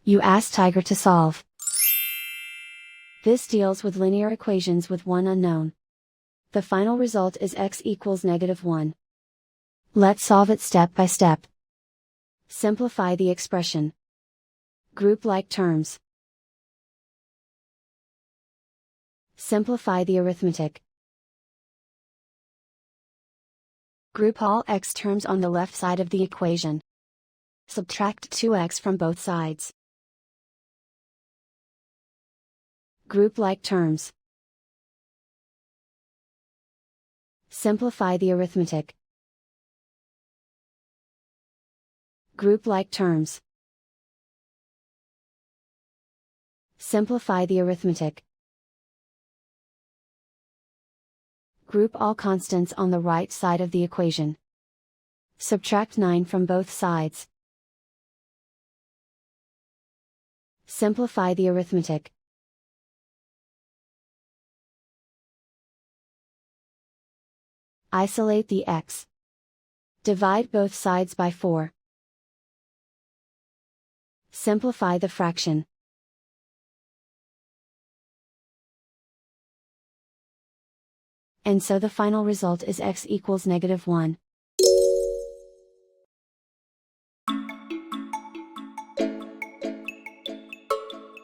You ask Tiger to solve. This deals with linear equations with one unknown. The final result is x equals -1. Let's solve it step by step. Simplify the expression. Group like terms. Simplify the arithmetic. Group all x terms on the left side of the equation. Subtract 2x from both sides. Group like terms. Simplify the arithmetic. Group like terms. Simplify the arithmetic. Group all constants on the right side of the equation. Subtract 9 from both sides. Simplify the arithmetic. Isolate the x. Divide both sides by 4. Simplify the fraction. And so the final result is x equals -1.